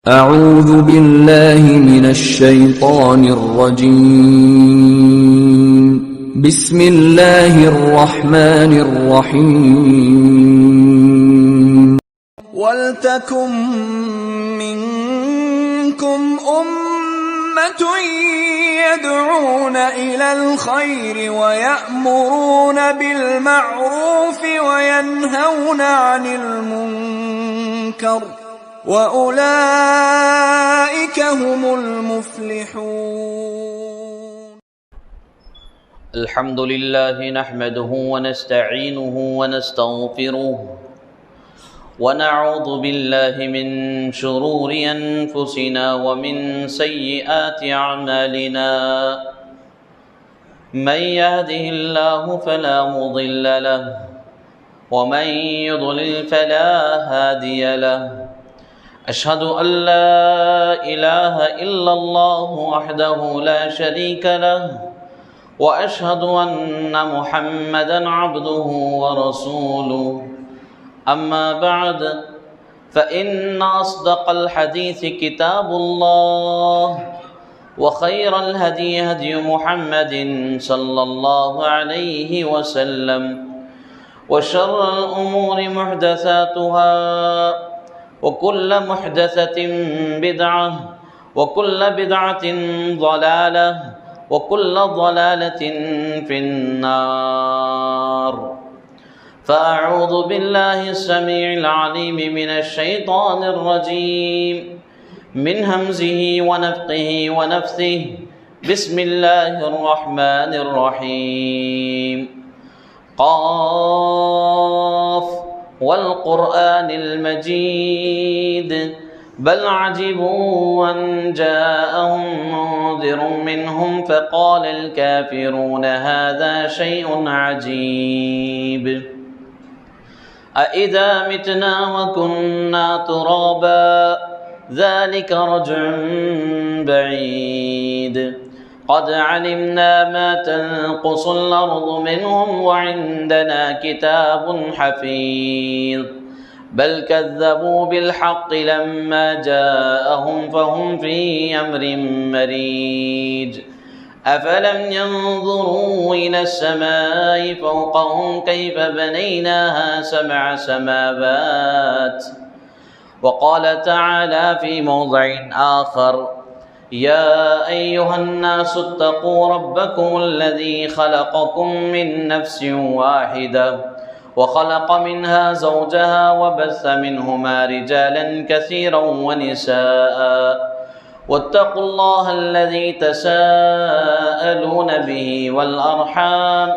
أعوذ بالله من الشيطان الرجيم بسم الله الرحمن الرحيم ولتكن منكم أمة يدعون إلى الخير ويأمرون بالمعروف وينهون عن المنكر وأولئك هم المفلحون. الحمد لله نحمده ونستعينه ونستغفره ونعوذ بالله من شرور أنفسنا ومن سيئات أعمالنا. من يهده الله فلا مضل له ومن يضلل فلا هادي له. أشهد أن لا إله إلا الله وحده لا شريك له وأشهد أن محمدًا عبده ورسوله. أما بعد فإن أصدق الحديث كتاب الله وخير الهدي هدي محمد صلى الله عليه وسلم وشر الأمور محدثاتها وكل محدثة بدعة وكل بدعة ضلالة وكل ضلالة في النار. فأعوذ بالله السميع العليم من الشيطان الرجيم من همزه ونفخه ونفثه. بسم الله الرحمن الرحيم. قاف والقرآن المجيد بل عجبوا أن جاءهم منذر منهم فقال الكافرون هذا شيء عجيب. أإذا متنا وكنا ترابا ذلك رجع بعيد. قد علمنا ما تنقص الأرض منهم وعندنا كتاب حفيظ. بل كذبوا بالحق لما جاءهم فهم في أمر مريج. أفلم ينظروا إلى السماء فوقهم كيف بنيناها 7 سماوات. وقال تعالى في موضع آخر يا أيها الناس اتقوا ربكم الذي خلقكم من نفس واحدة وخلق منها زوجها وبث منهما رجالا كثيرا ونساء واتقوا الله الذي تساءلون به والأرحام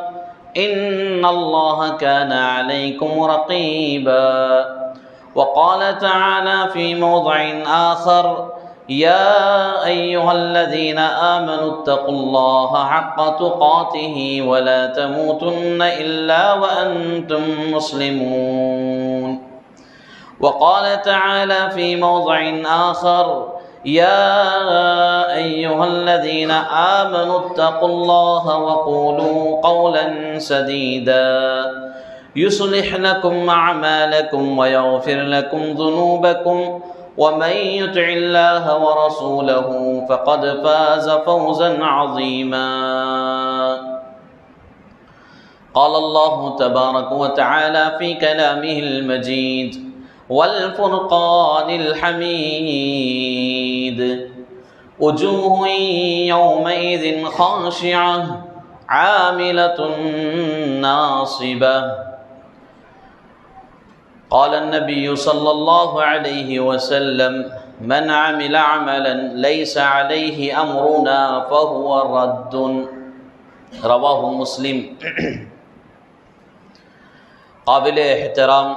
إن الله كان عليكم رقيبا. وقال تعالى في موضع آخر يا أيها الذين آمنوا اتقوا الله حق تقاته ولا تموتن إلا وأنتم مسلمون. وقال تعالى في موضع آخر يا أيها الذين آمنوا اتقوا الله وقولوا قولا سديدا يصلح لكم أعمالكم ويغفر لكم ذنوبكم ومن يطع الله ورسوله فقد فاز فوزا عظيما. قال الله تبارك وتعالى في كلامه المجيد والفرقان الحميد. وجوه يومئذ خاشعة عاملة ناصبة. قال النبي صلى الله عليه وسلم من عمل عملا ليس عليه أمرنا فهو رد. رواه مسلم. قابل احترام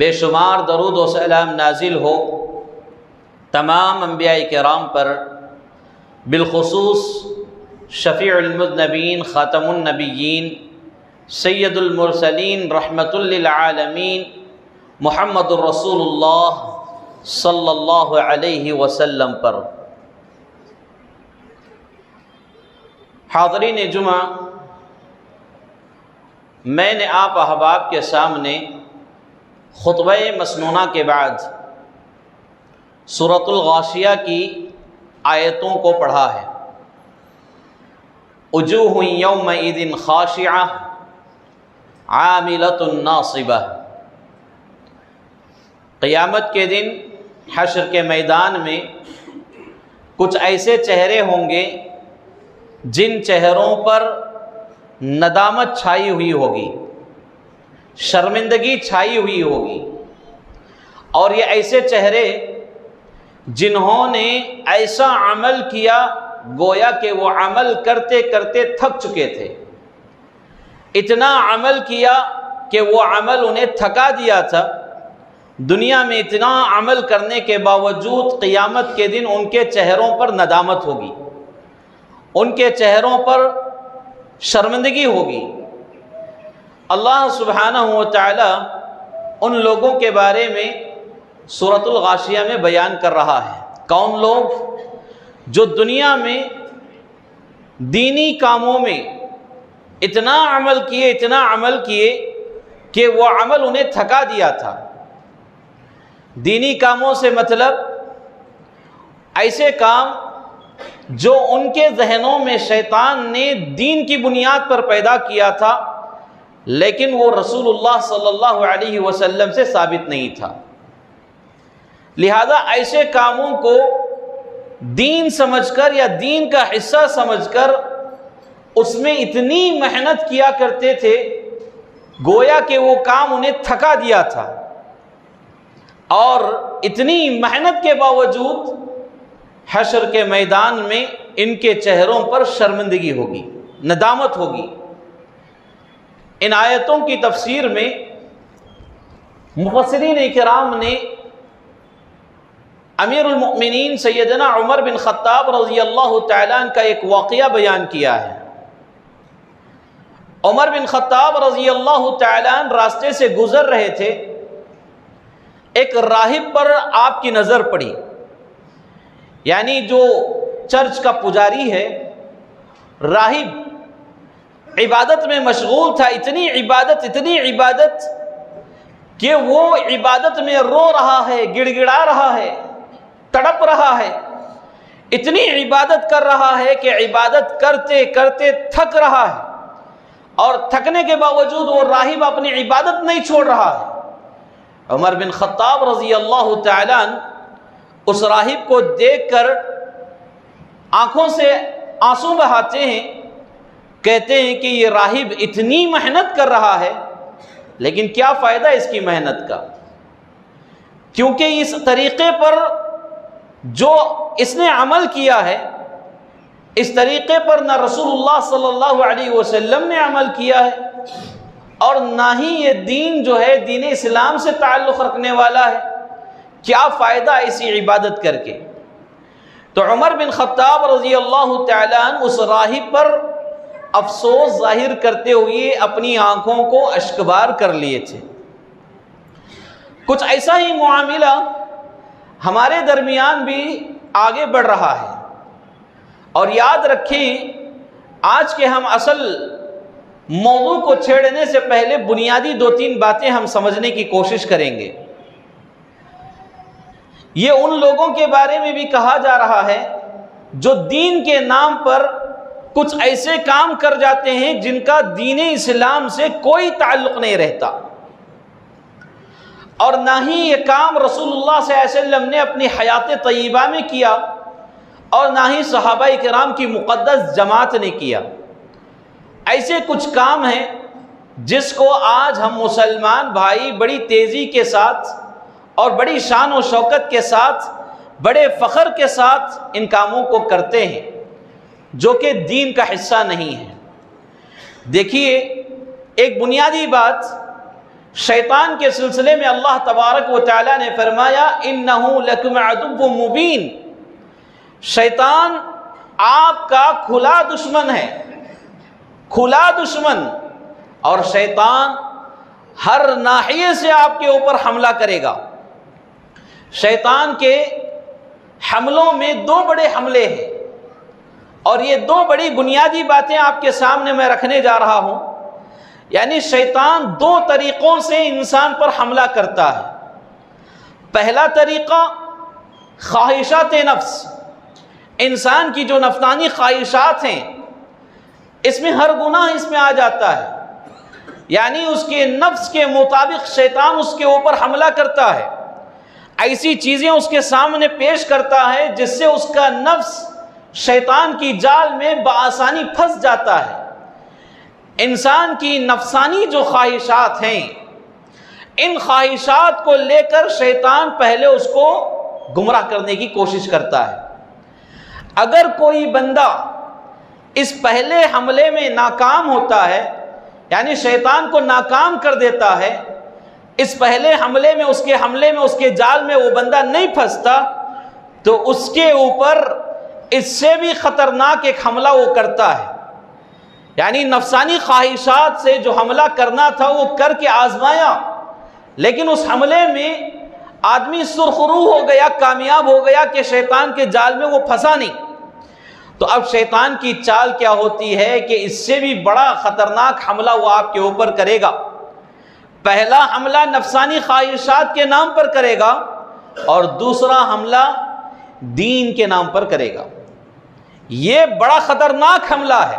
بے شمار درود و سلام نازل ہو تمام انبیاء کرام پر، بالخصوص شفیع المذنبین، خاتم النبیین، سید المرسلین، رحمت للعالمین، محمد الرسول اللہ صلی اللہ علیہ وسلم پر۔ حاضرین جمعہ، میں نے آپ احباب کے سامنے خطبہ مسنونہ کے بعد سورۃ الغاشیہ کی آیتوں کو پڑھا ہے۔ وجوہ یومئذ خاشعہ عاملۃ ناصبہ۔ قیامت کے دن حشر کے میدان میں کچھ ایسے چہرے ہوں گے جن چہروں پر ندامت چھائی ہوئی ہوگی، شرمندگی چھائی ہوئی ہوگی، اور یہ ایسے چہرے جنہوں نے ایسا عمل کیا گویا کہ وہ عمل کرتے کرتے تھک چکے تھے، اتنا عمل کیا کہ وہ عمل انہیں تھکا دیا تھا۔ دنیا میں اتنا عمل کرنے کے باوجود قیامت کے دن ان کے چہروں پر ندامت ہوگی، ان کے چہروں پر شرمندگی ہوگی۔ اللہ سبحانہ و تعالی ان لوگوں کے بارے میں سورۃ الغاشیہ میں بیان کر رہا ہے۔ کون لوگ؟ جو دنیا میں دینی کاموں میں اتنا عمل کیے کہ وہ عمل انہیں تھکا دیا تھا۔ دینی کاموں سے مطلب ایسے کام جو ان کے ذہنوں میں شیطان نے دین کی بنیاد پر پیدا کیا تھا، لیکن وہ رسول اللہ صلی اللہ علیہ وسلم سے ثابت نہیں تھا۔ لہذا ایسے کاموں کو دین سمجھ کر یا دین کا حصہ سمجھ کر اس میں اتنی محنت کیا کرتے تھے گویا کہ وہ کام انہیں تھکا دیا تھا، اور اتنی محنت کے باوجود حشر کے میدان میں ان کے چہروں پر شرمندگی ہوگی، ندامت ہوگی۔ ان آیتوں کی تفسیر میں مفسرین کرام نے امیر المؤمنین سیدنا عمر بن خطاب رضی اللہ تعالیٰ عنہ کا ایک واقعہ بیان کیا ہے۔ عمر بن خطاب رضی اللہ تعالیٰ عنہ راستے سے گزر رہے تھے، ایک راہب پر آپ کی نظر پڑی، یعنی جو چرچ کا پجاری ہے، راہب عبادت میں مشغول تھا، اتنی عبادت کہ وہ عبادت میں رو رہا ہے، گڑ گڑا رہا ہے، تڑپ رہا ہے، اتنی عبادت کر رہا ہے کہ عبادت کرتے کرتے تھک رہا ہے، اور تھکنے کے باوجود وہ راہب اپنی عبادت نہیں چھوڑ رہا ہے۔ عمر بن خطاب رضی اللہ تعالیٰ عنہ اس راہب کو دیکھ کر آنکھوں سے آنسو بہاتے ہیں، کہتے ہیں کہ یہ راہب اتنی محنت کر رہا ہے لیکن کیا فائدہ اس کی محنت کا، کیونکہ اس طریقے پر جو اس نے عمل کیا ہے، اس طریقے پر نہ رسول اللہ صلی اللہ علیہ وسلم نے عمل کیا ہے، اور نہ ہی یہ دین جو ہے دین اسلام سے تعلق رکھنے والا ہے، کیا فائدہ ایسی عبادت کر کے۔ تو عمر بن خطاب رضی اللہ تعالیٰ عنہ اس راہب پر افسوس ظاہر کرتے ہوئے اپنی آنکھوں کو اشکبار کر لیے تھے۔ کچھ ایسا ہی معاملہ ہمارے درمیان بھی آگے بڑھ رہا ہے، اور یاد رکھیں آج کے ہم اصل موضوع کو چھیڑنے سے پہلے بنیادی 2-3 باتیں ہم سمجھنے کی کوشش کریں گے۔ یہ ان لوگوں کے بارے میں بھی کہا جا رہا ہے جو دین کے نام پر کچھ ایسے کام کر جاتے ہیں جن کا دین اسلام سے کوئی تعلق نہیں رہتا، اور نہ ہی یہ کام رسول اللہ صلی اللہ علیہ وسلم نے اپنی حیات طیبہ میں کیا، اور نہ ہی صحابہ کرام کی مقدس جماعت نے کیا۔ ایسے کچھ کام ہیں جس کو آج ہم مسلمان بھائی بڑی تیزی کے ساتھ اور بڑی شان و شوکت کے ساتھ، بڑے فخر کے ساتھ ان کاموں کو کرتے ہیں جو کہ دین کا حصہ نہیں ہے۔ دیکھیے، ایک بنیادی بات شیطان کے سلسلے میں اللہ تبارک و تعالیٰ نے فرمایا اِنَّهُ لَكُمْ عَدُوٌّ مُبِينٌ، شیطان آپ کا کھلا دشمن ہے، کھلا دشمن، اور شیطان ہر ناحیے سے آپ کے اوپر حملہ کرے گا۔ شیطان کے حملوں میں دو بڑے حملے ہیں، اور یہ دو بڑی بنیادی باتیں آپ کے سامنے میں رکھنے جا رہا ہوں۔ یعنی شیطان دو طریقوں سے انسان پر حملہ کرتا ہے۔ پہلا طریقہ خواہشات نفس، انسان کی جو نفسانی خواہشات ہیں، اس میں ہر گناہ اس میں آ جاتا ہے، یعنی اس کے نفس کے مطابق شیطان اس کے اوپر حملہ کرتا ہے، ایسی چیزیں اس کے سامنے پیش کرتا ہے جس سے اس کا نفس شیطان کی جال میں بآسانی پھنس جاتا ہے۔ انسان کی نفسانی جو خواہشات ہیں، ان خواہشات کو لے کر شیطان پہلے اس کو گمراہ کرنے کی کوشش کرتا ہے۔ اگر کوئی بندہ اس پہلے حملے میں ناکام ہوتا ہے، یعنی شیطان کو ناکام کر دیتا ہے، اس پہلے حملے میں اس کے جال میں وہ بندہ نہیں پھنستا، تو اس کے اوپر اس سے بھی خطرناک ایک حملہ وہ کرتا ہے۔ یعنی نفسانی خواہشات سے جو حملہ کرنا تھا وہ کر کے آزمایا، لیکن اس حملے میں آدمی سرخرو ہو گیا، کامیاب ہو گیا کہ شیطان کے جال میں وہ پھنسا نہیں۔ تو اب شیطان کی چال کیا ہوتی ہے کہ اس سے بھی بڑا خطرناک حملہ وہ آپ کے اوپر کرے گا۔ پہلا حملہ نفسانی خواہشات کے نام پر کرے گا، اور دوسرا حملہ دین کے نام پر کرے گا۔ یہ بڑا خطرناک حملہ ہے۔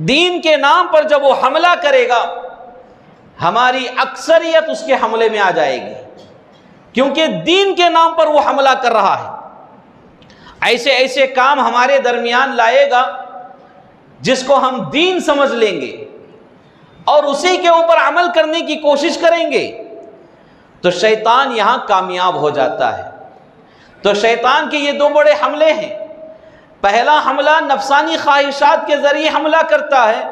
دین کے نام پر جب وہ حملہ کرے گا، ہماری اکثریت اس کے حملے میں آ جائے گی، کیونکہ دین کے نام پر وہ حملہ کر رہا ہے۔ ایسے کام ہمارے درمیان لائے گا جس کو ہم دین سمجھ لیں گے اور اسی کے اوپر عمل کرنے کی کوشش کریں گے، تو شیطان یہاں کامیاب ہو جاتا ہے۔ تو شیطان کے یہ دو بڑے حملے ہیں۔ پہلا حملہ نفسانی خواہشات کے ذریعے حملہ کرتا ہے،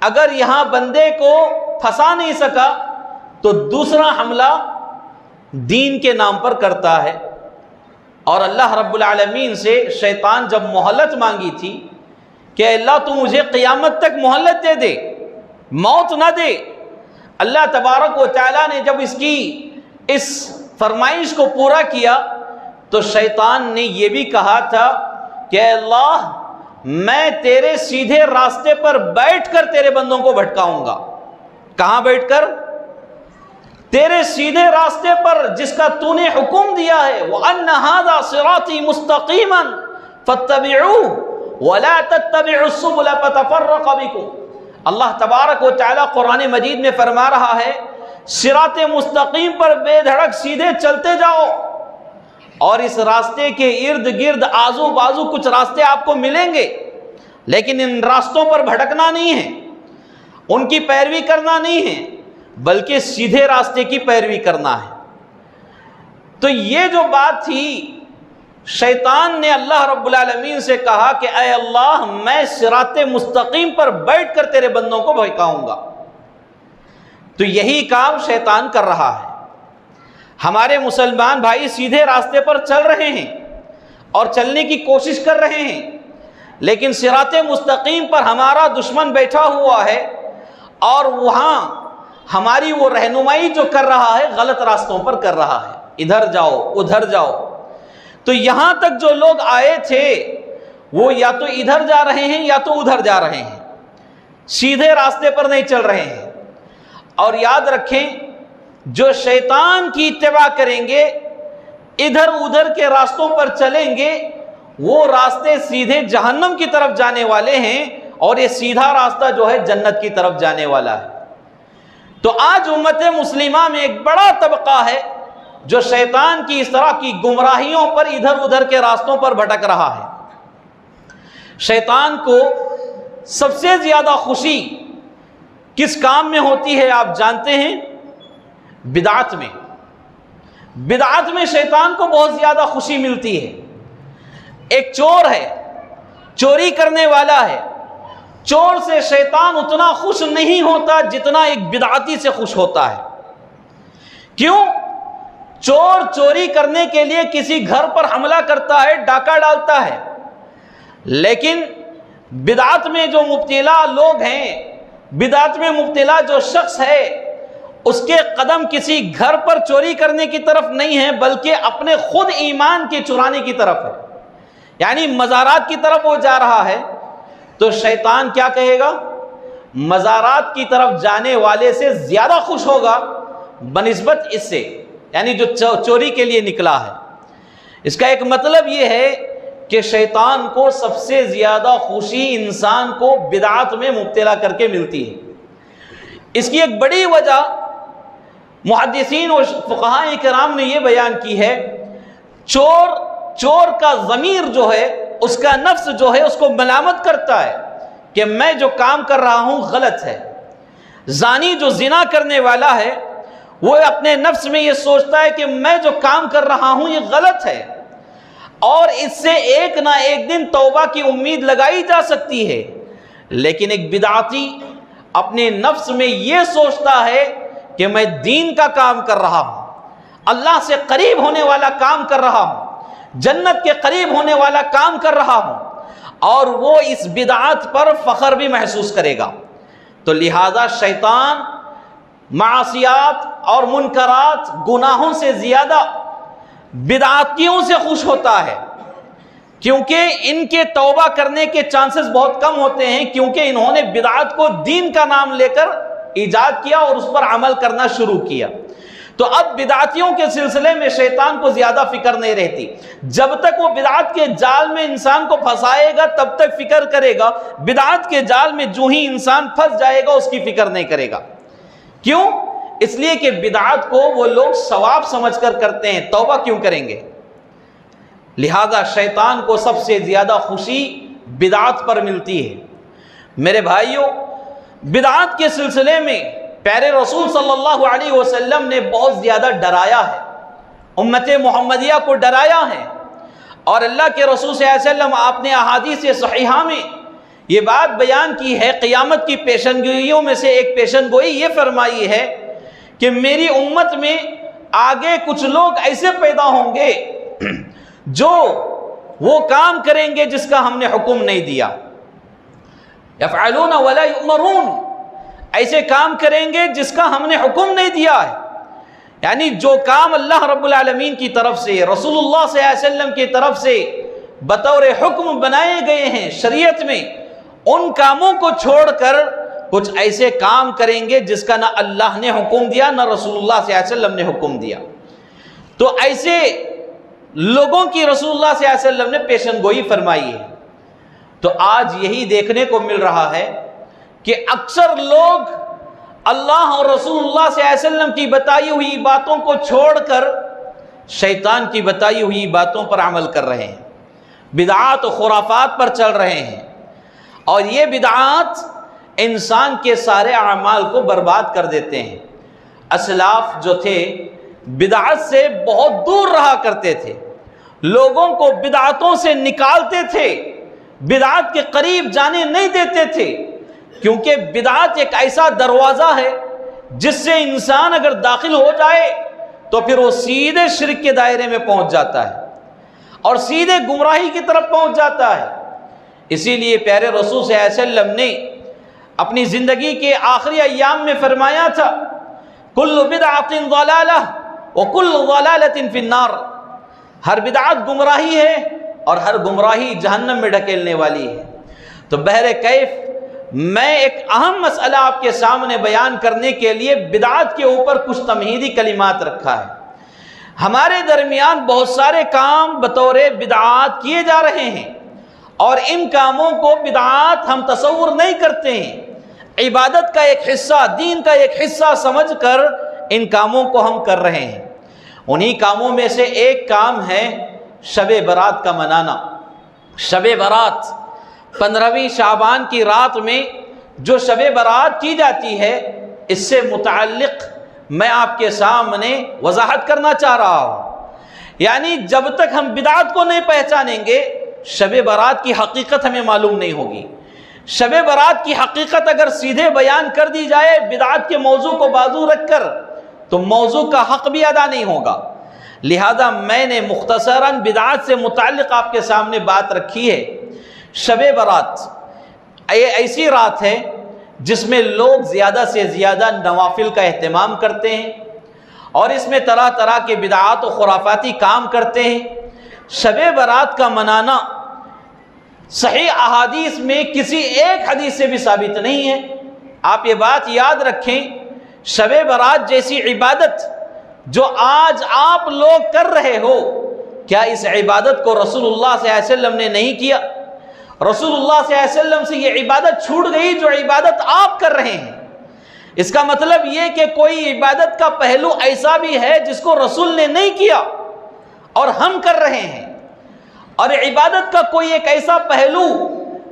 اگر یہاں بندے کو پھنسا نہیں سکا تو دوسرا حملہ دین کے نام پر کرتا ہے۔ اور اللہ رب العالمین سے شیطان جب مہلت مانگی تھی کہ اللہ تو مجھے قیامت تک مہلت دے دے، موت نہ دے، اللہ تبارک و تعالیٰ نے جب اس فرمائش کو پورا کیا تو شیطان نے یہ بھی کہا تھا کہ اللہ میں تیرے سیدھے راستے پر بیٹھ کر تیرے بندوں کو بھٹکاؤں گا۔ کہاں بیٹھ کر؟ تیرے سیدھے راستے پر جس کا تو نے حکم دیا ہے، وَأَنَّ هَذَا صِرَاطِي مُسْتَقِيمًا فَاتَّبِعُوهُ وَلَا تَتَّبِعُوا السُّبُلَ فَتَفَرَّقَ بِكُمْ۔ اللہ تبارک و تعالیٰ قرآن مجید میں فرما رہا ہے، صراط مستقیم پر بے دھڑک سیدھے چلتے جاؤ، اور اس راستے کے ارد گرد آزو بازو کچھ راستے آپ کو ملیں گے، لیکن ان راستوں پر بھٹکنا نہیں ہے، ان کی پیروی کرنا نہیں ہے، بلکہ سیدھے راستے کی پیروی کرنا ہے۔ تو یہ جو بات تھی، شیطان نے اللہ رب العالمین سے کہا کہ اے اللہ میں صراط مستقیم پر بیٹھ کر تیرے بندوں کو بھٹکاؤں گا۔ تو یہی کام شیطان کر رہا ہے۔ ہمارے مسلمان بھائی سیدھے راستے پر چل رہے ہیں اور چلنے کی کوشش کر رہے ہیں، لیکن صراط مستقیم پر ہمارا دشمن بیٹھا ہوا ہے، اور وہاں ہماری وہ رہنمائی جو کر رہا ہے غلط راستوں پر کر رہا ہے، ادھر جاؤ ادھر جاؤ۔ تو یہاں تک جو لوگ آئے تھے وہ یا تو ادھر جا رہے ہیں یا تو ادھر جا رہے ہیں، سیدھے راستے پر نہیں چل رہے ہیں۔ اور یاد رکھیں، جو شیطان کی اتباع کریں گے، ادھر ادھر کے راستوں پر چلیں گے، وہ راستے سیدھے جہنم کی طرف جانے والے ہیں، اور یہ سیدھا راستہ جو ہے جنت کی طرف جانے والا ہے۔ تو آج امت مسلمہ میں ایک بڑا طبقہ ہے جو شیطان کی اس طرح کی گمراہیوں پر ادھر ادھر کے راستوں پر بھٹک رہا ہے۔ شیطان کو سب سے زیادہ خوشی کس کام میں ہوتی ہے آپ جانتے ہیں؟ بدعت میں۔ بدعت میں شیطان کو بہت زیادہ خوشی ملتی ہے۔ ایک چور ہے، چوری کرنے والا ہے، چور سے شیطان اتنا خوش نہیں ہوتا جتنا ایک بدعتی سے خوش ہوتا ہے۔ کیوں؟ چور چوری کرنے کے لیے کسی گھر پر حملہ کرتا ہے، ڈاکہ ڈالتا ہے، لیکن بدعت میں جو مبتلا لوگ ہیں، بدعت میں مبتلا جو شخص ہے، اس کے قدم کسی گھر پر چوری کرنے کی طرف نہیں ہے، بلکہ اپنے خود ایمان کے چرانے کی طرف ہے، یعنی مزارات کی طرف وہ جا رہا ہے۔ تو شیطان کیا کہے گا؟ مزارات کی طرف جانے والے سے زیادہ خوش ہوگا بنسبت اس سے، یعنی جو چوری کے لیے نکلا ہے۔ اس کا ایک مطلب یہ ہے کہ شیطان کو سب سے زیادہ خوشی انسان کو بدعات میں مبتلا کر کے ملتی ہے۔ اس کی ایک بڑی وجہ محدثین اور فقہاء کرام نے یہ بیان کی ہے، چور کا ضمیر جو ہے، اس کا نفس جو ہے، اس کو ملامت کرتا ہے کہ میں جو کام کر رہا ہوں غلط ہے۔ زانی جو زنا کرنے والا ہے، وہ اپنے نفس میں یہ سوچتا ہے کہ میں جو کام کر رہا ہوں یہ غلط ہے، اور اس سے ایک نہ ایک دن توبہ کی امید لگائی جا سکتی ہے۔ لیکن ایک بدعتی اپنے نفس میں یہ سوچتا ہے کہ میں دین کا کام کر رہا ہوں، اللہ سے قریب ہونے والا کام کر رہا ہوں، جنت کے قریب ہونے والا کام کر رہا ہوں، اور وہ اس بدعت پر فخر بھی محسوس کرے گا۔ تو لہذا شیطان معاصیات اور منکرات، گناہوں سے زیادہ بدعاتیوں سے خوش ہوتا ہے، کیونکہ ان کے توبہ کرنے کے چانسز بہت کم ہوتے ہیں، کیونکہ انہوں نے بدعات کو دین کا نام لے کر ایجاد کیا اور اس پر عمل کرنا شروع کیا۔ تو اب بدعاتیوں کے سلسلے میں شیطان کو زیادہ فکر نہیں رہتی۔ جب تک وہ بدعات کے جال میں انسان کو پھنسائے گا تب تک فکر کرے گا، بدعات کے جال میں جو ہی انسان پھنس جائے گا اس کی فکر نہیں کرے گا۔ کیوں؟ اس لیے کہ بدعات کو وہ لوگ ثواب سمجھ کر کرتے ہیں، توبہ کیوں کریں گے؟ لہذا شیطان کو سب سے زیادہ خوشی بدعات پر ملتی ہے۔ میرے بھائیوں، بدعات کے سلسلے میں پیارے رسول صلی اللہ علیہ وسلم نے بہت زیادہ ڈرایا ہے، امت محمدیہ کو ڈرایا ہے، اور اللہ کے رسول صلی اللہ علیہ وسلم آپ نے احادیث صحیحہ میں یہ بات بیان کی ہے۔ قیامت کی پیشن گوئیوں میں سے ایک پیشن گوئی یہ فرمائی ہے کہ میری امت میں آگے کچھ لوگ ایسے پیدا ہوں گے جو وہ کام کریں گے جس کا ہم نے حکم نہیں دیا، یفعلون ولا یؤمرون، ایسے کام کریں گے جس کا ہم نے حکم نہیں دیا ہے، یعنی جو کام اللہ رب العالمین کی طرف سے، رسول اللہ صلی اللہ علیہ وسلم کی طرف سے بطور حکم بنائے گئے ہیں شریعت میں، ان کاموں کو چھوڑ کر کچھ ایسے کام کریں گے جس کا نہ اللہ نے حکم دیا نہ رسول اللہ صلی اللہ علیہ وسلم نے حکم دیا۔ تو ایسے لوگوں کی رسول اللہ صلی اللہ علیہ وسلم نے پیشن گوئی فرمائی ہے۔ تو آج یہی دیکھنے کو مل رہا ہے کہ اکثر لوگ اللہ اور رسول اللہ صلی اللہ علیہ وسلم کی بتائی ہوئی باتوں کو چھوڑ کر شیطان کی بتائی ہوئی باتوں پر عمل کر رہے ہیں، بدعات و خرافات پر چل رہے ہیں، اور یہ بدعات انسان کے سارے اعمال کو برباد کر دیتے ہیں۔ اسلاف جو تھے بدعات سے بہت دور رہا کرتے تھے، لوگوں کو بدعاتوں سے نکالتے تھے، بدعات کے قریب جانے نہیں دیتے تھے، کیونکہ بدعات ایک ایسا دروازہ ہے جس سے انسان اگر داخل ہو جائے تو پھر وہ سیدھے شرک کے دائرے میں پہنچ جاتا ہے اور سیدھے گمراہی کی طرف پہنچ جاتا ہے۔ اسی لیے پیارے رسول صلی اللہ علیہ وسلم نے اپنی زندگی کے آخری ایام میں فرمایا تھا، کل بدعۃ ضلالہ وکل ضلالۃ فی النار، ہر بدعت گمراہی ہے اور ہر گمراہی جہنم میں ڈھکیلنے والی ہے۔ تو بہرکیف میں ایک اہم مسئلہ آپ کے سامنے بیان کرنے کے لیے بدعات کے اوپر کچھ تمہیدی کلمات رکھا ہے۔ ہمارے درمیان بہت سارے کام بطور بدعات کیے جا رہے ہیں، اور ان کاموں کو بدعات ہم تصور نہیں کرتے ہیں، عبادت کا ایک حصہ، دین کا ایک حصہ سمجھ کر ان کاموں کو ہم کر رہے ہیں۔ انہی کاموں میں سے ایک کام ہے شب برات کا منانا۔ شب برات 15ویں شعبان کی رات میں جو شب برات کی جاتی ہے، اس سے متعلق میں آپ کے سامنے وضاحت کرنا چاہ رہا ہوں۔ یعنی جب تک ہم بدعات کو نہیں پہچانیں گے، شب برات کی حقیقت ہمیں معلوم نہیں ہوگی۔ شب برات کی حقیقت اگر سیدھے بیان کر دی جائے بدعت کے موضوع کو بازو رکھ کر تو موضوع کا حق بھی ادا نہیں ہوگا۔ لہذا میں نے مختصراً بدعت سے متعلق آپ کے سامنے بات رکھی ہے۔ شب برات یہ ایسی رات ہے جس میں لوگ زیادہ سے زیادہ نوافل کا اہتمام کرتے ہیں اور اس میں طرح طرح کے بدعات و خرافاتی کام کرتے ہیں۔ شب برات کا منانا صحیح احادیث میں کسی ایک حدیث سے بھی ثابت نہیں ہے۔ آپ یہ بات یاد رکھیں، شب برات جیسی عبادت جو آج آپ لوگ کر رہے ہو، کیا اس عبادت کو رسول اللہ صلی اللہ علیہ وسلم نے نہیں کیا؟ رسول اللہ صلی اللہ علیہ وسلم سے یہ عبادت چھوٹ گئی جو عبادت آپ کر رہے ہیں۔ اس کا مطلب یہ کہ کوئی عبادت کا پہلو ایسا بھی ہے جس کو رسول نے نہیں کیا اور ہم کر رہے ہیں، اور عبادت کا کوئی ایک ایسا پہلو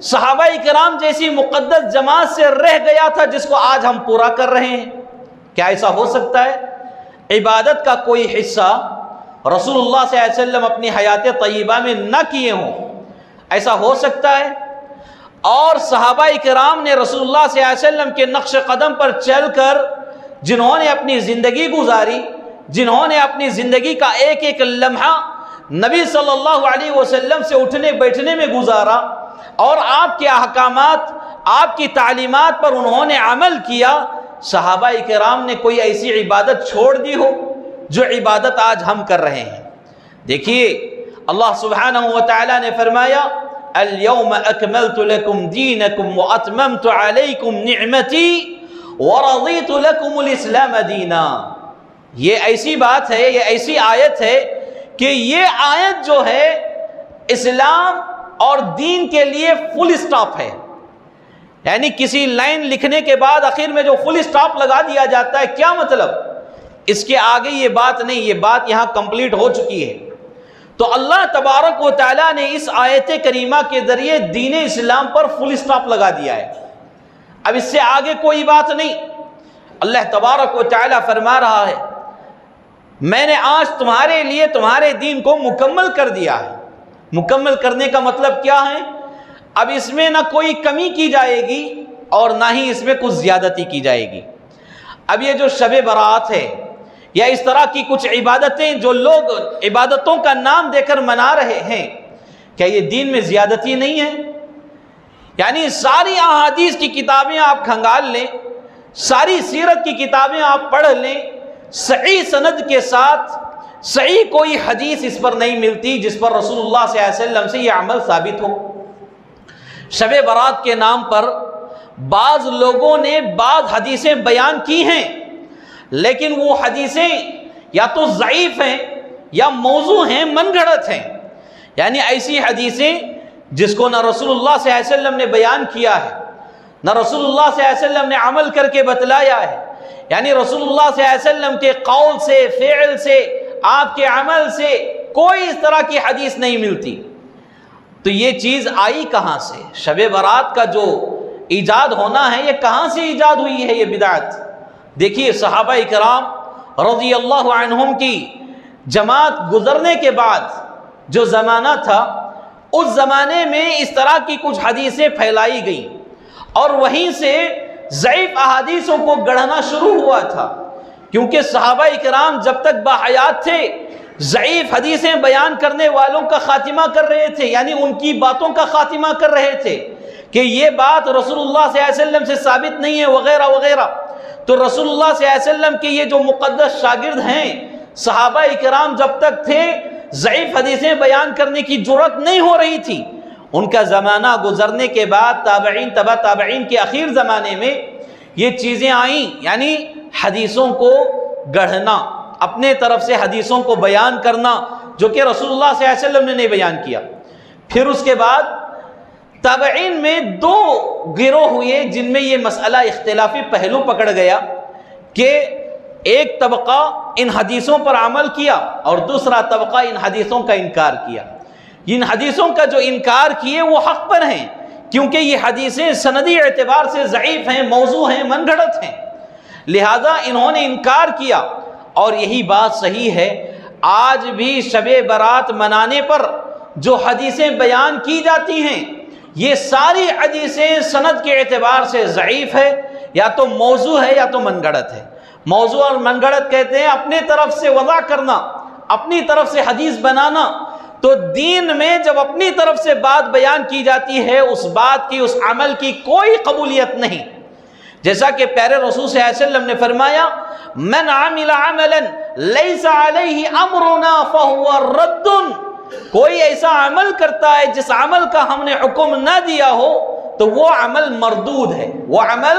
صحابہ کرام جیسی مقدس جماعت سے رہ گیا تھا جس کو آج ہم پورا کر رہے ہیں۔ کیا ایسا ہو سکتا ہے؟ عبادت کا کوئی حصہ رسول اللہ صلی اللہ علیہ وسلم اپنی حیات طیبہ میں نہ کیے ہوں، ایسا ہو سکتا ہے؟ اور صحابہ کرام نے رسول اللہ صلی اللہ علیہ وسلم کے نقش قدم پر چل کر جنہوں نے اپنی زندگی گزاری، جنہوں نے اپنی زندگی کا ایک ایک لمحہ نبی صلی اللہ علیہ وسلم سے اٹھنے بیٹھنے میں گزارا اور آپ کے احکامات، آپ کی تعلیمات پر انہوں نے عمل کیا، صحابہ کرام نے کوئی ایسی عبادت چھوڑ دی ہو جو عبادت آج ہم کر رہے ہیں؟ دیکھیے اللہ سبحانہ وتعالی نے فرمایا اليوم اکملت لکم دینکم واتممت علیکم نعمتی ورضیت لکم الاسلام دینا۔ یہ ایسی بات ہے، یہ ایسی آیت ہے کہ یہ آیت جو ہے اسلام اور دین کے لیے فل اسٹاپ ہے۔ یعنی کسی لائن لکھنے کے بعد آخر میں جو فل اسٹاپ لگا دیا جاتا ہے، کیا مطلب؟ اس کے آگے یہ بات نہیں، یہ بات یہاں کمپلیٹ ہو چکی ہے۔ تو اللہ تبارک و تعالیٰ نے اس آیت کریمہ کے ذریعے دین اسلام پر فل اسٹاپ لگا دیا ہے۔ اب اس سے آگے کوئی بات نہیں۔ اللہ تبارک و تعالیٰ فرما رہا ہے میں نے آج تمہارے لیے تمہارے دین کو مکمل کر دیا ہے۔ مکمل کرنے کا مطلب کیا ہے؟ اب اس میں نہ کوئی کمی کی جائے گی اور نہ ہی اس میں کچھ زیادتی کی جائے گی۔ اب یہ جو شب برات ہے یا اس طرح کی کچھ عبادتیں جو لوگ عبادتوں کا نام دے کر منا رہے ہیں، کیا یہ دین میں زیادتی نہیں ہے؟ یعنی ساری احادیث کی کتابیں آپ کھنگال لیں، ساری سیرت کی کتابیں آپ پڑھ لیں، صحیح سند کے ساتھ صحیح کوئی حدیث اس پر نہیں ملتی جس پر رسول اللہ صلی اللہ علیہ وسلم سے یہ عمل ثابت ہو۔ شب برات کے نام پر بعض لوگوں نے بعض حدیثیں بیان کی ہیں، لیکن وہ حدیثیں یا تو ضعیف ہیں یا موضوع ہیں، من گھڑت ہیں۔ یعنی ایسی حدیثیں جس کو نہ رسول اللہ صلی اللہ علیہ وسلم نے بیان کیا ہے، نہ رسول اللہ صلی اللہ علیہ وسلم نے عمل کر کے بتلایا ہے۔ یعنی رسول اللہ صلی اللہ علیہ وسلم کے قول سے، فعل سے، آپ کے عمل سے کوئی اس طرح کی حدیث نہیں ملتی۔ تو یہ چیز آئی کہاں سے؟ شب برات کا جو ایجاد ہونا ہے یہ کہاں سے ایجاد ہوئی ہے یہ بدعت؟ دیکھیے صحابہ کرام رضی اللہ عنہم کی جماعت گزرنے کے بعد جو زمانہ تھا، اس زمانے میں اس طرح کی کچھ حدیثیں پھیلائی گئیں اور وہیں سے ضعیف احادیثوں کو گڑھنا شروع ہوا تھا، کیونکہ صحابہ کرام جب تک باحیات تھے ضعیف حدیثیں بیان کرنے والوں کا خاتمہ کر رہے تھے، یعنی ان کی باتوں کا خاتمہ کر رہے تھے کہ یہ بات رسول اللہ صلی اللہ علیہ وسلم سے ثابت نہیں ہے وغیرہ وغیرہ۔ تو رسول اللہ صلی اللہ علیہ وسلم کے یہ جو مقدس شاگرد ہیں صحابہ کرام جب تک تھے ضعیف حدیثیں بیان کرنے کی جرأت نہیں ہو رہی تھی۔ ان کا زمانہ گزرنے کے بعد تابعین تبع تابعین کے اخیر زمانے میں یہ چیزیں آئیں، یعنی حدیثوں کو گڑھنا، اپنے طرف سے حدیثوں کو بیان کرنا جو کہ رسول اللہ صلی اللہ علیہ وسلم نے نہیں بیان کیا۔ پھر اس کے بعد تابعین میں دو گروہ ہوئے جن میں یہ مسئلہ اختلافی پہلو پکڑ گیا کہ ایک طبقہ ان حدیثوں پر عمل کیا اور دوسرا طبقہ ان حدیثوں کا انکار کیا۔ ان حدیثوں کا جو انکار کیے وہ حق پر ہیں، کیونکہ یہ حدیثیں سندی اعتبار سے ضعیف ہیں، موضوع ہیں، من گھڑت ہیں، لہذا انہوں نے انکار کیا۔ اور یہی بات صحیح ہے، آج بھی شب برات منانے پر جو حدیثیں بیان کی جاتی ہیں یہ ساری حدیثیں سند کے اعتبار سے ضعیف ہے، یا تو موضوع ہے یا تو من گڑت ہے۔ موضوع اور من گڑت کہتے ہیں اپنے طرف سے وضع کرنا، اپنی طرف سے حدیث بنانا۔ تو دین میں جب اپنی طرف سے بات بیان کی جاتی ہے، اس بات کی، اس عمل کی کوئی قبولیت نہیں۔ جیسا کہ پیارے رسول صلی اللہ علیہ وسلم نے فرمایا، من عمل عملا لیس علیہ امرنا فہو رد، کوئی ایسا عمل کرتا ہے جس عمل کا ہم نے حکم نہ دیا ہو تو وہ عمل مردود ہے، وہ عمل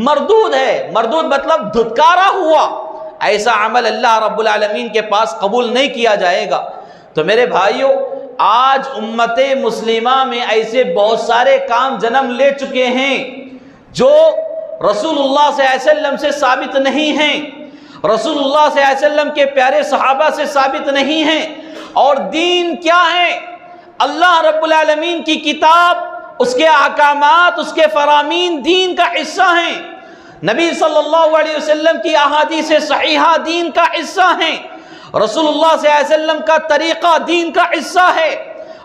مردود ہے۔ مردود مطلب دھتکارا ہوا، ایسا عمل اللہ رب العالمین کے پاس قبول نہیں کیا جائے گا۔ تو میرے بھائیوں، آج امت مسلمہ میں ایسے بہت سارے کام جنم لے چکے ہیں جو رسول اللہ صلی اللہ علیہ وسلم سے ثابت نہیں ہیں، رسول اللہ صلی اللہ علیہ وسلم کے پیارے صحابہ سے ثابت نہیں ہیں۔ اور دین کیا ہے؟ اللہ رب العالمین کی کتاب، اس کے احکامات، اس کے فرامین دین کا حصہ ہیں۔ نبی صلی اللہ علیہ وسلم کی احادیث صحیحہ دین کا حصہ ہیں۔ رسول اللہ صلی اللہ علیہ وسلم کا طریقہ دین کا حصہ ہے۔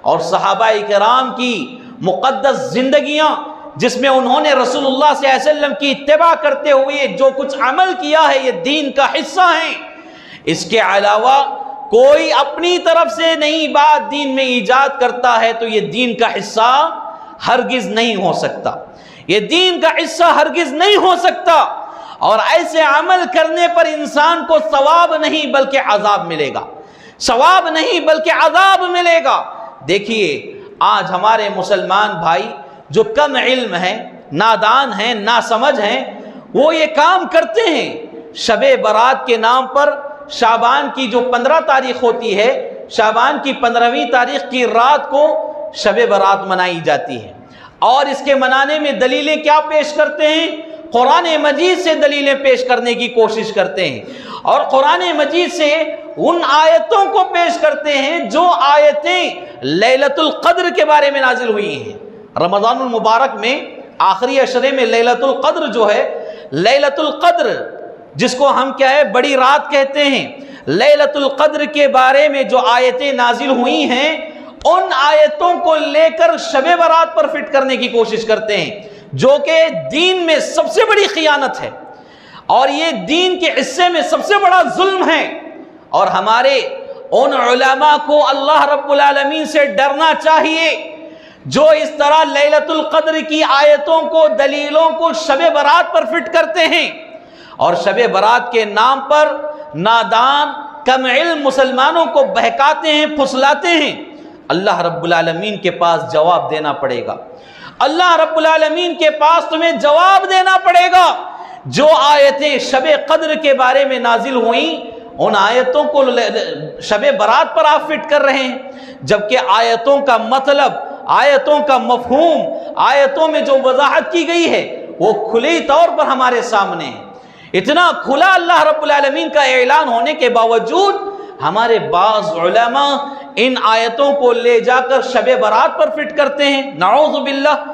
اور صحابہ کرام کی مقدس زندگیاں، جس میں انہوں نے رسول اللہ صلی اللہ علیہ وسلم کی اتباع کرتے ہوئے جو کچھ عمل کیا ہے، یہ دین کا حصہ ہیں۔ اس کے علاوہ کوئی اپنی طرف سے نئی بات دین میں ایجاد کرتا ہے تو یہ دین کا حصہ ہرگز نہیں ہو سکتا، یہ دین کا حصہ ہرگز نہیں ہو سکتا۔ اور ایسے عمل کرنے پر انسان کو ثواب نہیں بلکہ عذاب ملے گا، ثواب نہیں بلکہ عذاب ملے گا۔ دیکھیے آج ہمارے مسلمان بھائی جو کم علم ہیں، نادان ہیں، ناسمجھ ہیں، وہ یہ کام کرتے ہیں۔ شب برات کے نام پر شعبان کی جو 15 تاریخ ہوتی ہے، شعبان کی 15ویں تاریخ کی رات کو شب برات منائی جاتی ہے، اور اس کے منانے میں دلیلیں کیا پیش کرتے ہیں؟ قرآن مجید سے دلیلیں پیش کرنے کی کوشش کرتے ہیں، اور قرآن مجید سے ان آیتوں کو پیش کرتے ہیں جو آیتیں لیلۃ القدر کے بارے میں نازل ہوئی ہیں۔ رمضان المبارک میں آخری عشرے میں لیلۃ القدر جو ہے، لیلۃ القدر جس کو ہم کیا ہے بڑی رات کہتے ہیں، لیلۃ القدر کے بارے میں جو آیتیں نازل ہوئی ہیں، ان آیتوں کو لے کر شب برات پر فٹ کرنے کی کوشش کرتے ہیں، جو کہ دین میں سب سے بڑی خیانت ہے، اور یہ دین کے حصے میں سب سے بڑا ظلم ہے۔ اور ہمارے ان علماء کو اللہ رب العالمین سے ڈرنا چاہیے جو اس طرح لیلۃ القدر کی آیتوں کو، دلیلوں کو شب برات پر فٹ کرتے ہیں، اور شب برات کے نام پر نادان کم علم مسلمانوں کو بہکاتے ہیں، پھسلاتے ہیں۔ اللہ رب العالمین کے پاس جواب دینا پڑے گا، اللہ رب العالمین کے پاس تمہیں جواب دینا پڑے گا۔ جو آیتیں شب قدر کے بارے میں نازل ہوئیں، ان آیتوں کو شب برات پر آپ فٹ کر رہے ہیں، جبکہ آیتوں کا مطلب، آیتوں کا مفہوم، آیتوں میں جو وضاحت کی گئی ہے وہ کھلی طور پر ہمارے سامنے ہے۔ اتنا کھلا اللہ رب العالمین کا اعلان ہونے کے باوجود ہمارے بعض علماء ان آیتوں کو لے جا کر شب برات پر فٹ کرتے ہیں۔ نعوذ باللہ،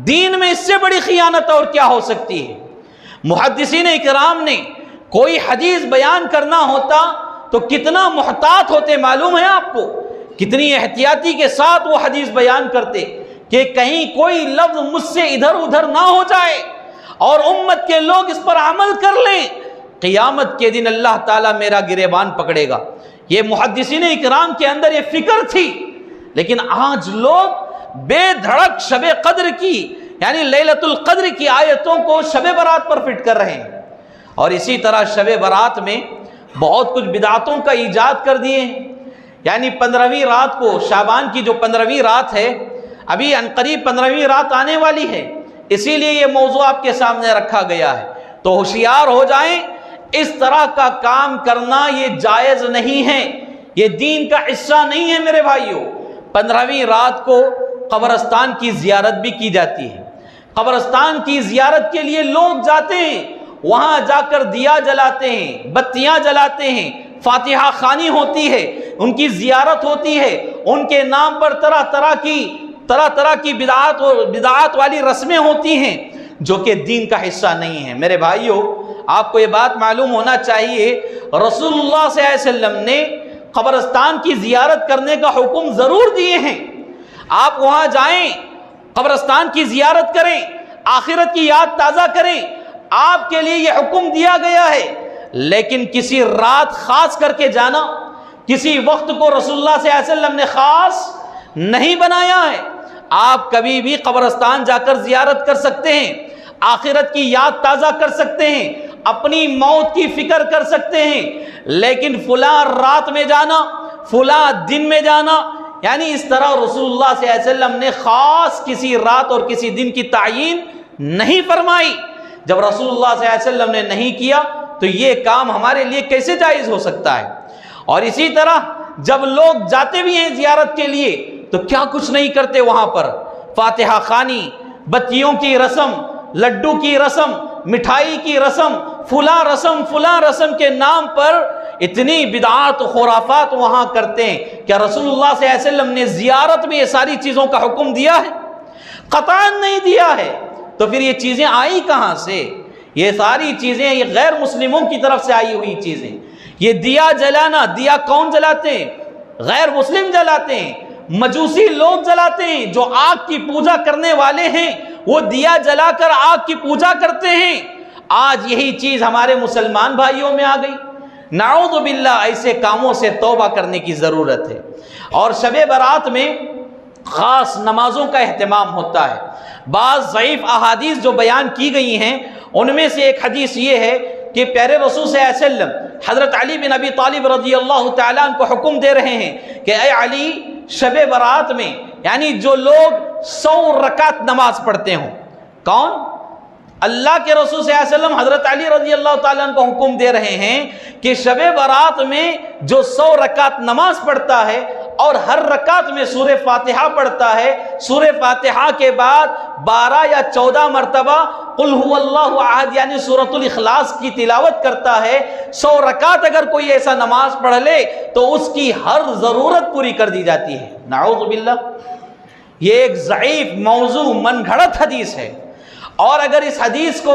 دین میں اس سے بڑی خیانت اور کیا ہو سکتی ہے؟ محدثین اکرام نے کوئی حدیث بیان کرنا ہوتا تو کتنا محتاط ہوتے، معلوم ہے آپ کو؟ کتنی احتیاطی کے ساتھ وہ حدیث بیان کرتے کہ کہیں کوئی لفظ مجھ سے ادھر ادھر نہ ہو جائے اور امت کے لوگ اس پر عمل کر لیں، قیامت کے دن اللہ تعالیٰ میرا گریبان پکڑے گا۔ یہ محدثین اکرام کے اندر یہ فکر تھی، لیکن آج لوگ بے دھڑک شب قدر کی، یعنی لیلۃ القدر کی آیتوں کو شب برات پر فٹ کر رہے ہیں، اور اسی طرح شب برات میں بہت کچھ بدعتوں کا ایجاد کر دیے ہیں۔ یعنی 15ویں رات کو، شعبان کی جو 15ویں رات ہے، ابھی عنقریب 15ویں رات آنے والی ہے، اسی لیے یہ موضوع آپ کے سامنے رکھا گیا ہے۔ تو ہوشیار ہو جائیں، اس طرح کا کام کرنا یہ جائز نہیں ہے، یہ دین کا حصہ نہیں ہے میرے بھائیوں۔ 15ویں رات کو قبرستان کی زیارت بھی کی جاتی ہے، قبرستان کی زیارت کے لیے لوگ جاتے ہیں، وہاں جا کر دیا جلاتے ہیں، بتیاں جلاتے ہیں، فاتحہ خوانی ہوتی ہے، ان کی زیارت ہوتی ہے، ان کے نام پر طرح طرح کی بدعات والی رسمیں ہوتی ہیں جو کہ دین کا حصہ نہیں ہیں۔ میرے بھائیوں، آپ کو یہ بات معلوم ہونا چاہیے، رسول اللہ صلی اللہ علیہ وسلم نے قبرستان کی زیارت کرنے کا حکم ضرور دیے ہیں۔ آپ وہاں جائیں، قبرستان کی زیارت کریں، آخرت کی یاد تازہ کریں، آپ کے لیے یہ حکم دیا گیا ہے۔ لیکن کسی رات خاص کر کے جانا، کسی وقت کو رسول اللہ صلی اللہ علیہ وسلم نے خاص نہیں بنایا ہے۔ آپ کبھی بھی قبرستان جا کر زیارت کر سکتے ہیں، آخرت کی یاد تازہ کر سکتے ہیں، اپنی موت کی فکر کر سکتے ہیں، لیکن فلاں رات میں جانا، فلاں دن میں جانا، یعنی اس طرح رسول اللہ صلی اللہ علیہ وسلم نے خاص کسی رات اور کسی دن کی تعیین نہیں فرمائی۔ جب رسول اللہ صلی اللہ علیہ وسلم نے نہیں کیا تو یہ کام ہمارے لیے کیسے جائز ہو سکتا ہے؟ اور اسی طرح جب لوگ جاتے بھی ہیں زیارت کے لیے تو کیا کچھ نہیں کرتے وہاں پر، فاتحہ خوانی، بتیوں کی رسم، لڈو کی رسم، مٹھائی کی رسم، فلاں رسم کے نام پر اتنی بدعات و خرافات وہاں کرتے ہیں۔ کیا رسول اللہ صلی اللہ علیہ وسلم نے زیارت میں یہ ساری چیزوں کا حکم دیا ہے؟ قطعاً نہیں دیا ہے۔ تو پھر یہ چیزیں آئی کہاں سے؟ یہ ساری چیزیں یہ غیر مسلموں کی طرف سے آئی ہوئی چیزیں۔ یہ دیا جلانا، دیا کون جلاتے ہیں؟ غیر مسلم جلاتے ہیں، مجوسی لوگ جلاتے ہیں، جو آگ کی پوجا کرنے والے ہیں وہ دیا جلا کر آگ کی پوجا کرتے ہیں۔ آج یہی چیز ہمارے مسلمان بھائیوں میں آ گئی۔ نعوذ باللہ، ایسے کاموں سے توبہ کرنے کی ضرورت ہے۔ اور شب برات میں خاص نمازوں کا اہتمام ہوتا ہے۔ بعض ضعیف احادیث جو بیان کی گئی ہیں ان میں سے ایک حدیث یہ ہے کہ پیارے رسول صلی اللہ علیہ وسلم حضرت علی بن ابی طالب رضی اللہ تعالیٰ عنہ کو حکم دے رہے ہیں کہ اے علی، شب برات میں یعنی جو لوگ 100 رکعت نماز پڑھتے ہوں، کون؟ اللہ کے رسول صلی اللہ علیہ وسلم حضرت علی رضی اللہ تعالیٰ عنہ کو حکم دے رہے ہیں کہ شب برات میں جو 100 رکعت نماز پڑھتا ہے اور ہر رکعت میں سورہ فاتحہ پڑھتا ہے، سورہ فاتحہ کے بعد 12 یا 14 مرتبہ قل هو اللہ احد یعنی سورۃ الاخلاص کی تلاوت کرتا ہے، 100 رکعت اگر کوئی ایسا نماز پڑھ لے تو اس کی ہر ضرورت پوری کر دی جاتی ہے۔ نعوذ باللہ، یہ ایک ضعیف موضوع من گھڑت حدیث ہے، اور اگر اس حدیث کو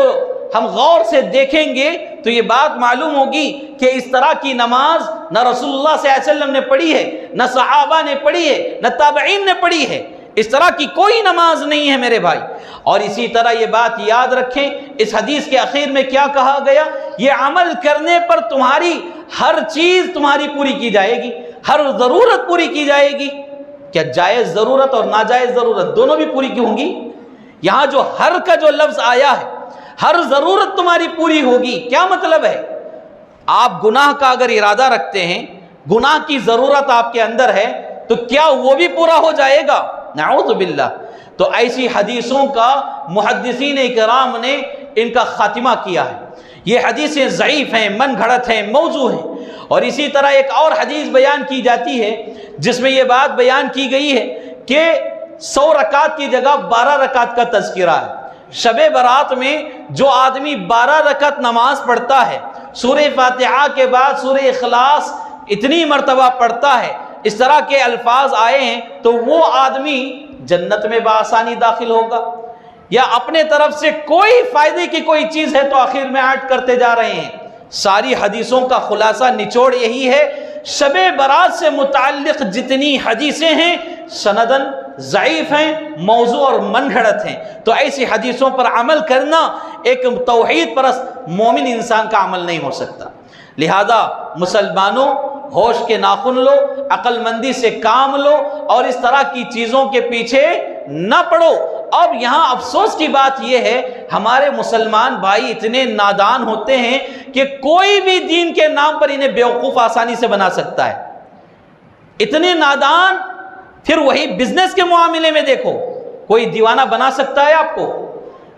ہم غور سے دیکھیں گے تو یہ بات معلوم ہوگی کہ اس طرح کی نماز نہ رسول اللہ صلی اللہ علیہ وسلم نے پڑھی ہے، نہ صحابہ نے پڑھی ہے، نہ تابعین نے پڑھی ہے۔ اس طرح کی کوئی نماز نہیں ہے میرے بھائی۔ اور اسی طرح یہ بات یاد رکھیں، اس حدیث کے آخر میں کیا کہا گیا؟ یہ عمل کرنے پر تمہاری ہر چیز تمہاری پوری کی جائے گی، ہر ضرورت پوری کی جائے گی۔ کیا جائز ضرورت اور ناجائز ضرورت دونوں بھی پوری کی ہوں گی؟ یہاں جو ہر کا جو لفظ آیا ہے، ہر ضرورت تمہاری پوری ہوگی، کیا مطلب ہے؟ آپ گناہ کا اگر ارادہ رکھتے ہیں، گناہ کی ضرورت آپ کے اندر ہے تو کیا وہ بھی پورا ہو جائے گا؟ نعوذ باللہ۔ تو ایسی حدیثوں کا محدثین اکرام نے ان کا خاتمہ کیا ہے۔ یہ حدیثیں ضعیف ہیں، من گھڑت ہیں، موضوع ہیں۔ اور اسی طرح ایک اور حدیث بیان کی جاتی ہے جس میں یہ بات بیان کی گئی ہے کہ 100 رکعت کی جگہ 12 رکعت کا تذکرہ ہے۔ شب برات میں جو آدمی 12 رکعت نماز پڑھتا ہے، سورہ فاتحہ کے بعد سورہ اخلاص اتنی مرتبہ پڑھتا ہے، اس طرح کے الفاظ آئے ہیں، تو وہ آدمی جنت میں بآسانی داخل ہوگا۔ یا اپنے طرف سے کوئی فائدے کی کوئی چیز ہے تو آخر میں ایڈ کرتے جا رہے ہیں۔ ساری حدیثوں کا خلاصہ نچوڑ یہی ہے، شب برات سے متعلق جتنی حدیثیں ہیں سندن ضعیف ہیں، موضوع اور من گھڑت ہیں۔ تو ایسی حدیثوں پر عمل کرنا ایک توحید پرست مومن انسان کا عمل نہیں ہو سکتا۔ لہذا مسلمانوں، ہوش کے ناخن لو، عقل مندی سے کام لو اور اس طرح کی چیزوں کے پیچھے نہ پڑو۔ اب یہاں افسوس کی بات یہ ہے، ہمارے مسلمان بھائی اتنے نادان ہوتے ہیں کہ کوئی بھی دین کے نام پر انہیں بیوقوف آسانی سے بنا سکتا ہے۔ اتنے نادان۔ پھر وہی بزنس کے معاملے میں دیکھو، کوئی دیوانہ بنا سکتا ہے آپ کو؟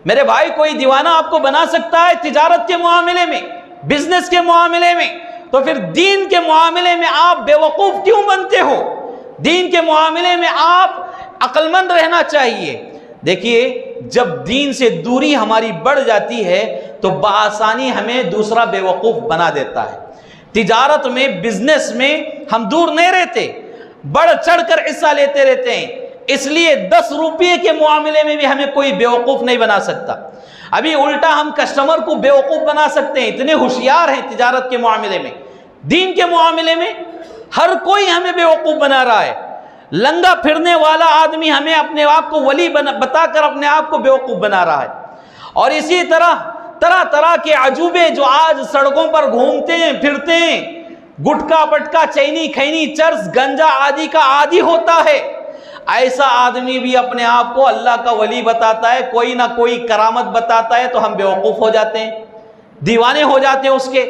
میرے بھائی، کوئی دیوانہ آپ کو بنا سکتا ہے تجارت کے معاملے میں، بزنس کے معاملے میں؟ تو پھر دین کے معاملے میں آپ بیوقوف کیوں بنتے ہو؟ دین کے معاملے میں آپ عقل مند رہنا چاہیے۔ دیکھیے، جب دین سے دوری ہماری بڑھ جاتی ہے تو بآسانی ہمیں دوسرا بیوقوف بنا دیتا ہے۔ تجارت میں، بزنس میں ہم دور نہیں رہتے، بڑھ چڑھ کر حصہ لیتے رہتے ہیں۔ اس لیے 10 روپے کے معاملے میں بھی ہمیں کوئی بیوقوف نہیں بنا سکتا۔ ابھی الٹا ہم کسٹمر کو بیوقوف بنا سکتے ہیں، اتنے ہوشیار ہیں تجارت کے معاملے میں۔ دین کے معاملے میں ہر کوئی ہمیں بیوقوف بنا رہا ہے۔ لنگا پھرنے والا آدمی ہمیں اپنے آپ کو ولی بتا کر اپنے آپ کو بیوقوف بنا رہا ہے. اور اسی طرح طرح طرح کے عجوبے جو آج سڑکوں پر گھومتے ہیں پھرتے ہیں، گٹکا پٹکا چینی کھینی چرس گنجا آدی کا عادی ہوتا ہے، ایسا آدمی بھی اپنے آپ کو اللہ کا ولی بتاتا ہے، کوئی نہ کوئی کرامت بتاتا ہے، تو ہم بیوقوف ہو جاتے ہیں، دیوانے ہو جاتے ہیں اس کے،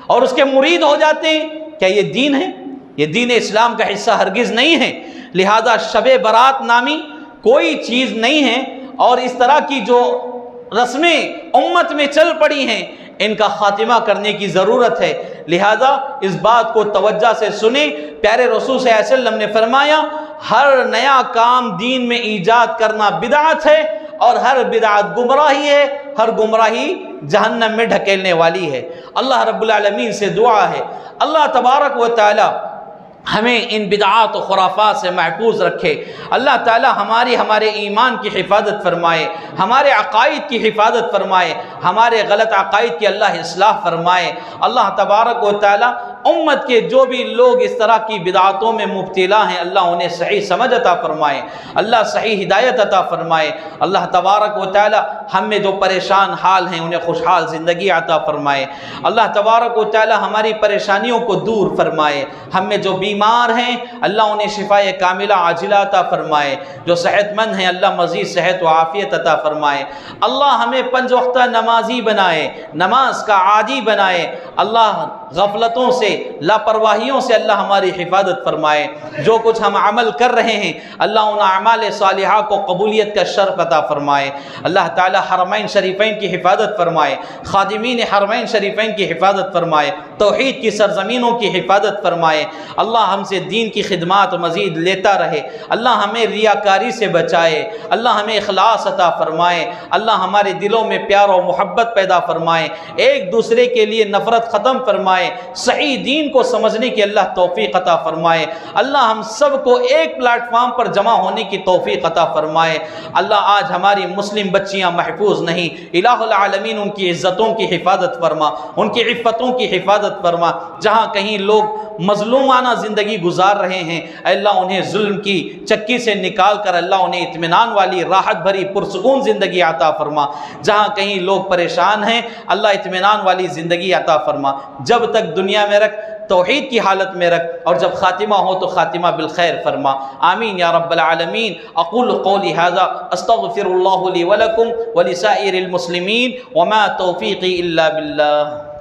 اور اس کے مرید ہو جاتے ہیں. کیا یہ دین ہے؟ یہ دین اسلام کا حصہ ہرگز نہیں ہے. لہذا شب برات نامی کوئی چیز نہیں ہے، اور اس طرح کی جو رسمیں امت میں چل پڑی ہیں ان کا خاتمہ کرنے کی ضرورت ہے. لہذا اس بات کو توجہ سے سنیں. پیارے رسول صلی اللہ علیہ وسلم نے فرمایا ہر نیا کام دین میں ایجاد کرنا بدعت ہے، اور ہر بدعت گمراہی ہے، ہر گمراہی جہنم میں ڈھکیلنے والی ہے. اللہ رب العالمین سے دعا ہے اللہ تبارک و تعالی ہمیں ان بدعات و خرافات سے محفوظ رکھے. اللہ تعالی ہمارے ایمان کی حفاظت فرمائے، ہمارے عقائد کی حفاظت فرمائے، ہمارے غلط عقائد کی اللہ اصلاح فرمائے. اللہ تبارک و تعالی امت کے جو بھی لوگ اس طرح کی بدعاتوں میں مبتلا ہیں اللہ انہیں صحیح سمجھ عطا فرمائے، اللہ صحیح ہدایت عطا فرمائے. اللہ تبارک و تعالی ہم میں جو پریشان حال ہیں انہیں خوشحال زندگی عطا فرمائے. اللہ تبارک و تعالی ہماری پریشانیوں کو دور فرمائے. ہم میں جو بیمار ہیں اللہ انہیں شفائے کاملہ عاجلہ عطا فرمائے. جو صحت مند ہیں اللہ مزید صحت و عافیت عطا فرمائے. اللہ ہمیں 5 وقتہ نمازی بنائے، نماز کا عادی بنائے. اللہ غفلتوں سے لاپرواہیوں سے اللہ ہماری حفاظت فرمائے. جو کچھ ہم عمل کر رہے ہیں اللہ ان اعمال صالحہ کو قبولیت کا شرف عطا فرمائے. اللہ تعالی حرمین شریفین کی حفاظت فرمائے، خادمین حرمین شریفین کی حفاظت فرمائے، توحید کی سرزمینوں کی حفاظت فرمائے. اللہ ہم سے دین کی خدمات مزید لیتا رہے. اللہ ہمیں ریاکاری سے بچائے، اللہ ہمیں اخلاص عطا فرمائے. اللہ ہمارے دلوں میں پیار و محبت پیدا فرمائے، ایک دوسرے کے لیے نفرت ختم فرمائے، صحیح دین کو سمجھنے کی اللہ توفیق عطا فرمائے. اللہ ہم سب کو ایک پلیٹ فارم پر جمع ہونے کی توفیق عطا فرمائے. اللہ آج ہماری مسلم بچیاں محفوظ نہیں، الہ العالمین ان کی عزتوں کی حفاظت فرما، ان کی عفتوں کی حفاظت فرما. جہاں کہیں لوگ مظلومانہ زندگی گزار رہے ہیں اللہ انہیں ظلم کی چکی سے نکال کر اللہ انہیں اطمینان والی راحت بھری پرسکون زندگی عطا فرما. جہاں کہیں لوگ پریشان ہیں اللہ اطمینان والی زندگی عطا فرما. جب تک دنیا میں رکھ توحید کی حالت میں رکھ، اور جب خاتمہ ہو تو خاتمہ بالخیر فرما. آمین یا رب العالمین. اقول قولی ھذا استغفر اللہ لی ولکم ولسائر المسلمین وما توفیقی الا باللہ.